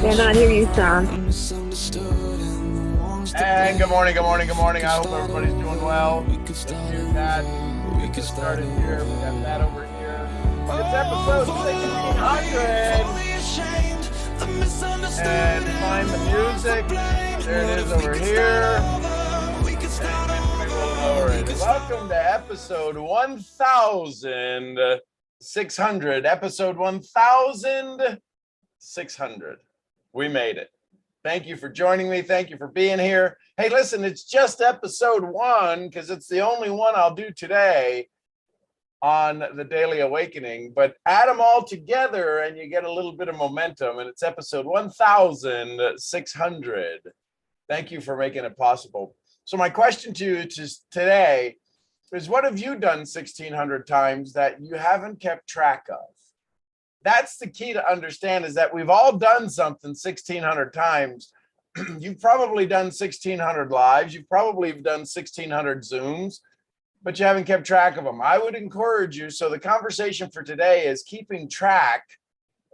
Cannot hear you, Sean. And good morning, good morning, good morning. I hope everybody's doing well. Let's mute that. We get started here. We got that over here. It's episode 1600. And find the music. There it is over here. And we will lower it. Welcome to episode 1600. Episode 1600. We made it. Thank you for joining me. Thank you for being here. Hey, listen, it's just episode 1 because it's the only one I'll do today on the Daily Awakening. But add them all together and you get a little bit of momentum. And it's episode 1600. Thank you for making it possible. So my question to you today is, what have you done 1600 times that you haven't kept track of? That's the key to understand, is that we've all done something 1600 times. You've probably done 1600 lives. You've probably done 1600 Zooms, but you haven't kept track of them. I would encourage you. So the conversation for today is keeping track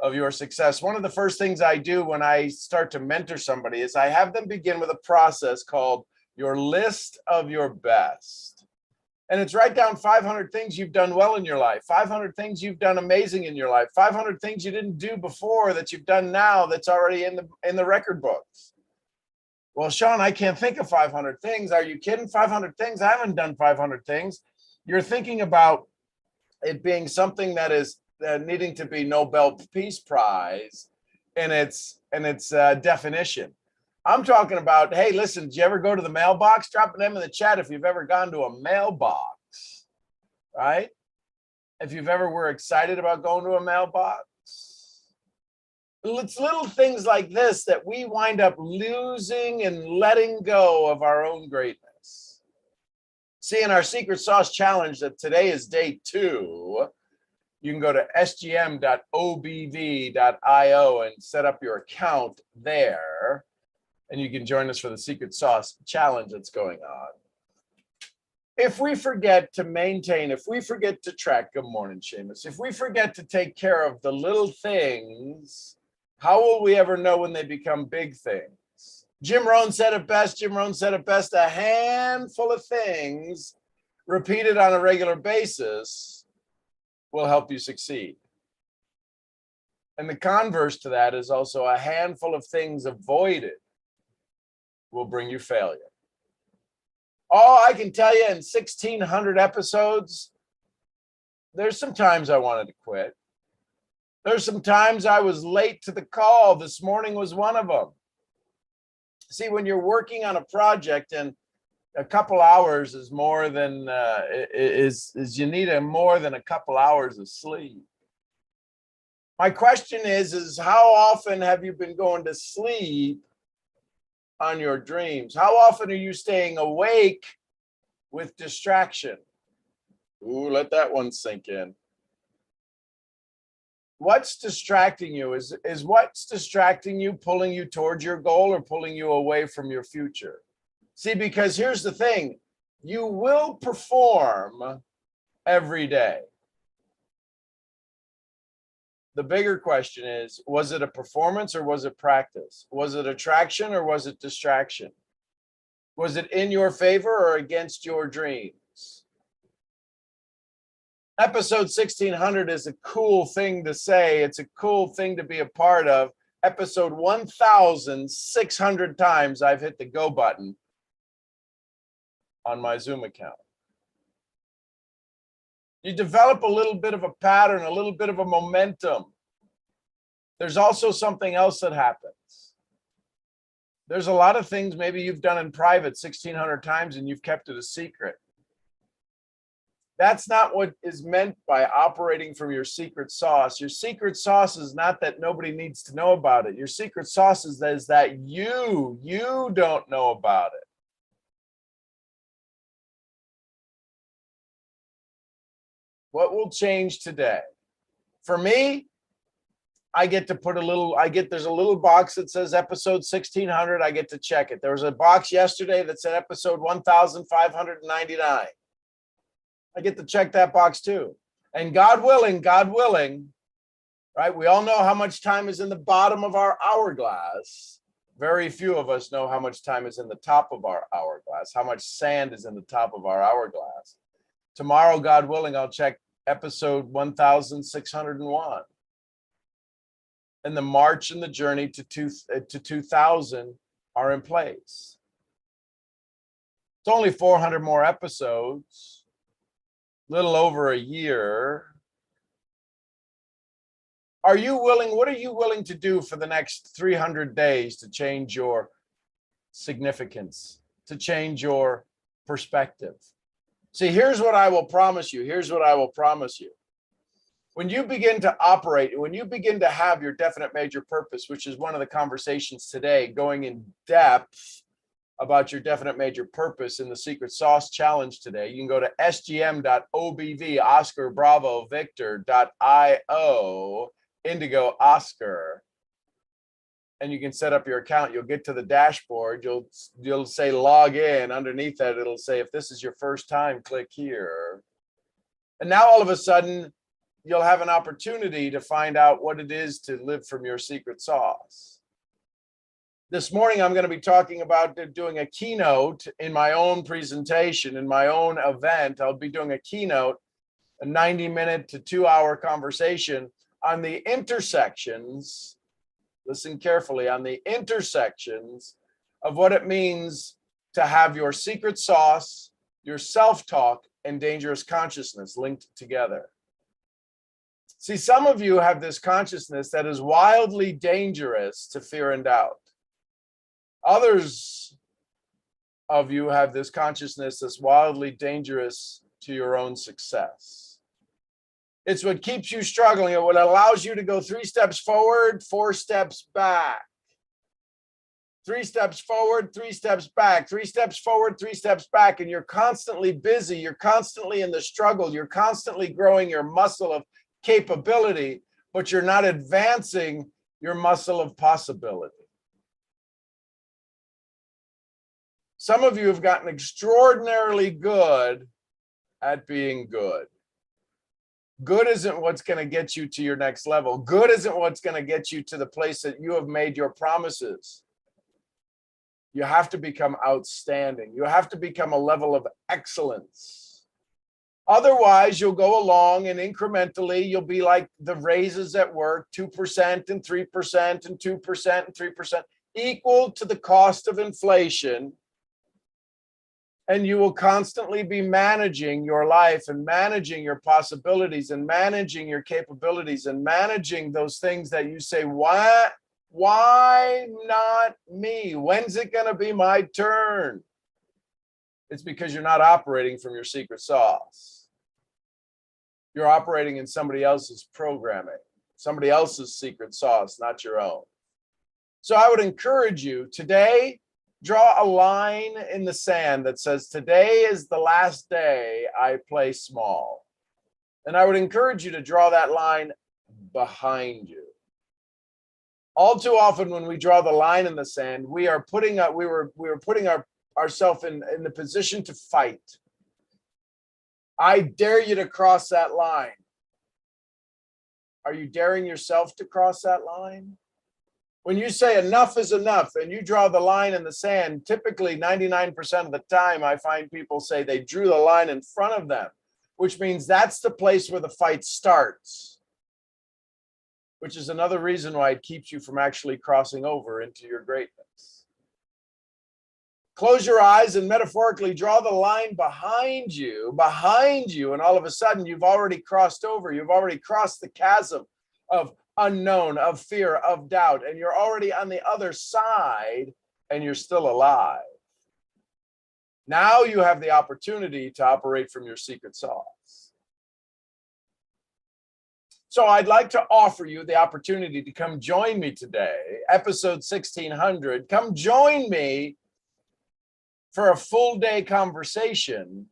of your success. One of the first things I do when I start to mentor somebody is I have them begin with a process called your list of your best. And it's write down 500 things you've done well in your life, 500 things you've done amazing in your life, 500 things you didn't do before that you've done now that's already in the record books. Well, Sean, I can't think of 500 things. Are you kidding? 500 things? I haven't done 500 things. You're thinking about it being something that is needing to be Nobel Peace Prize in its definition. I'm talking about, hey, listen, did you ever go to the mailbox? Drop a name in the chat if you've ever gone to a mailbox, right? If you've ever were excited about going to a mailbox. It's little things like this that we wind up losing and letting go of our own greatness. See, in our Secret Sauce Challenge, that today is day 2, you can go to sgm.obv.io and set up your account there. And you can join us for the Secret Sauce Challenge that's going on. If we forget to maintain, if we forget to track, good morning, Seamus, if we forget to take care of the little things, how will we ever know when they become big things? Jim Rohn said it best. A handful of things repeated on a regular basis will help you succeed. And the converse to that is also a handful of things avoided will bring you failure. Oh, I can tell you, in 1600 episodes, there's some times I wanted to quit. There's some times I was late to the call. This morning was one of them. See, when you're working on a project and a couple hours is more than you need more than a couple hours of sleep. My question is how often have you been going to sleep on your dreams? How often are you staying awake with distraction? Ooh, let that one sink in. What's distracting you? Is what's distracting you pulling you towards your goal or pulling you away from your future? See, because here's the thing, you will perform every day. The bigger question is, was it a performance or was it practice? Was it attraction or was it distraction? Was it in your favor or against your dreams? Episode 1600 is a cool thing to say. It's a cool thing to be a part of. Episode 1600 times I've hit the go button on my Zoom account. You develop a little bit of a pattern, a little bit of a momentum. There's also something else that happens. There's a lot of things maybe you've done in private 1600 times and you've kept it a secret. That's not what is meant by operating from your secret sauce. Your secret sauce is not that nobody needs to know about it. Your secret sauce is that you don't know about it. What will change today? For me, I get to put there's a little box that says episode 1600. I get to check it. There was a box yesterday that said episode 1599. I get to check that box too. And God willing, right? We all know how much time is in the bottom of our hourglass. Very few of us know how much time is in the top of our hourglass, how much sand is in the top of our hourglass. Tomorrow, God willing, I'll check episode 1601. And the march and the journey to 2000 are in place. It's only 400 more episodes, little over a year. Are you willing? What are you willing to do for the next 300 days to change your significance, to change your perspective? See, here's what I will promise you. Here's what I will promise you. When you begin to operate, when you begin to have your definite major purpose, which is one of the conversations today, going in depth about your definite major purpose in the Secret Sauce Challenge today, you can go to sgm.obv, Oscar Bravo Victor.io, Indigo Oscar, and you can set up your account. You'll get to the dashboard. You'll say log in. Underneath that, it'll say, if this is your first time, click here. And now all of a sudden, you'll have an opportunity to find out what it is to live from your secret sauce. This morning, I'm going to be talking about doing a keynote in my own presentation, in my own event. I'll be doing a keynote, a 90-minute to 2-hour conversation on the intersections, listen carefully, on the intersections of what it means to have your secret sauce, your self-talk, and dangerous consciousness linked together. See, some of you have this consciousness that is wildly dangerous to fear and doubt. Others of you have this consciousness that's wildly dangerous to your own success. It's what keeps you struggling. It what allows you to go 3 steps forward, 4 steps back. 3 steps forward, 3 steps back, 3 steps forward, 3 steps back. And you're constantly busy. You're constantly in the struggle. You're constantly growing your muscle of capability, but you're not advancing your muscle of possibility. Some of you have gotten extraordinarily good at being good. Good isn't what's going to get you to your next level. Good isn't what's going to get you to the place that you have made your promises. You have to become outstanding. You have to become a level of excellence. Otherwise, you'll go along and incrementally, you'll be like the raises at work, 2% and 3% and 2% and 3%, equal to the cost of inflation. And you will constantly be managing your life and managing your possibilities and managing your capabilities and managing those things that you say, why not me? When's it going to be my turn? It's because you're not operating from your secret sauce. You're operating in somebody else's programming, somebody else's secret sauce, not your own. So I would encourage you today, draw a line in the sand that says, today is the last day I play small. And I would encourage you to draw that line behind you. All too often when we draw the line in the sand, we are putting ourselves in the position to fight. I dare you to cross that line. Are you daring yourself to cross that line? When you say enough is enough and you draw the line in the sand, typically 99% of the time, I find people say they drew the line in front of them, which means that's the place where the fight starts, which is another reason why it keeps you from actually crossing over into your greatness. Close your eyes and metaphorically draw the line behind you, and all of a sudden you've already crossed over. You've already crossed the chasm of unknown, of fear, of doubt, and you're already on the other side and you're still alive. Now you have the opportunity to operate from your secret sauce. So I'd like to offer you the opportunity to come join me today, episode 1600. Come join me for a full day conversation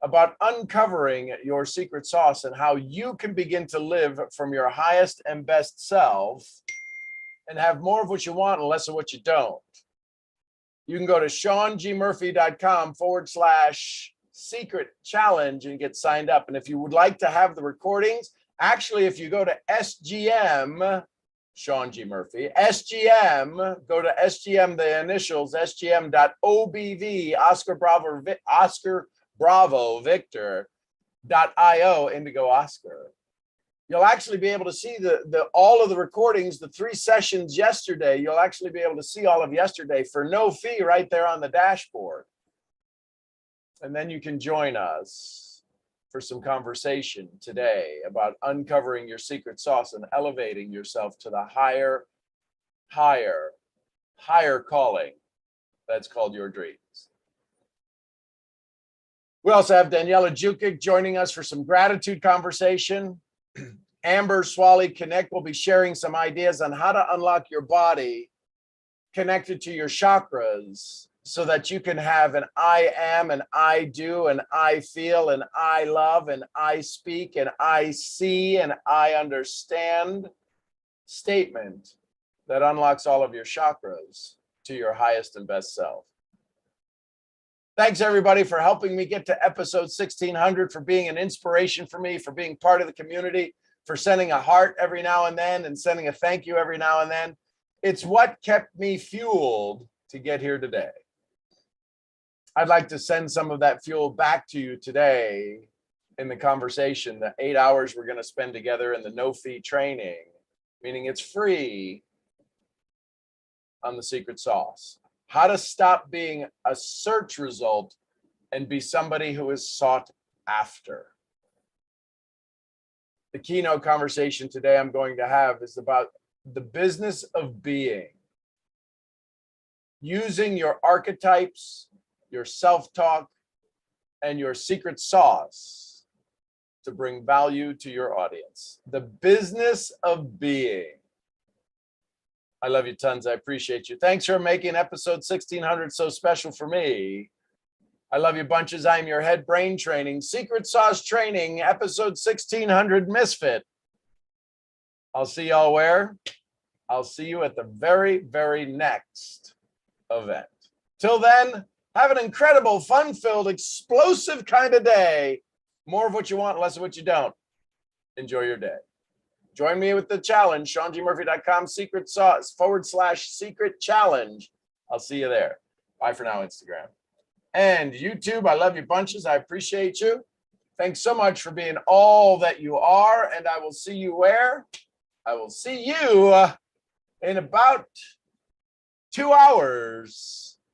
about uncovering your secret sauce and how you can begin to live from your highest and best self and have more of what you want and less of what you don't. You can go to SeanGMurphy.com/secret challenge and get signed up. And if you would like to have the recordings Actually, if you go to SGM, Sean G. Murphy, SGM, go to SGM, the initials, SGM.OBV, Oscar Bravo Victor.io, Indigo Oscar. You'll actually be able to see all of the recordings, the 3 sessions yesterday. You'll actually be able to see all of yesterday for no fee right there on the dashboard. And then you can join us for some conversation today about uncovering your secret sauce and elevating yourself to the higher calling that's called your dreams. We also have Daniela Jukic joining us for some gratitude conversation. Amber Swally Connect will be sharing some ideas on how to unlock your body connected to your chakras so that you can have an I am, and I do, and I feel, and I love, and I speak, and I see, and I understand statement that unlocks all of your chakras to your highest and best self. Thanks, everybody, for helping me get to episode 1600, for being an inspiration for me, for being part of the community, for sending a heart every now and then and sending a thank you every now and then. It's what kept me fueled to get here today. I'd like to send some of that fuel back to you today in the conversation, the 8 hours we're going to spend together in the no-fee training, meaning it's free, on the secret sauce. How to stop being a search result and be somebody who is sought after. The keynote conversation today I'm going to have is about the business of being. Using your archetypes, your self-talk, and your secret sauce to bring value to your audience. The business of being. I love you tons. I appreciate you. Thanks for making episode 1600 so special for me. I love you bunches. I'm your head brain training, secret sauce training, episode 1600 misfit. I'll see y'all where? I'll see you at the very, very next event. Till then, have an incredible, fun-filled, explosive kind of day. More of what you want, less of what you don't. Enjoy your day. Join me with the challenge, SeanGMurphy.com, secret sauce /secret challenge. I'll see you there. Bye for now, Instagram. And YouTube, I love you bunches. I appreciate you. Thanks so much for being all that you are. And I will see you where? I will see you in about 2 hours.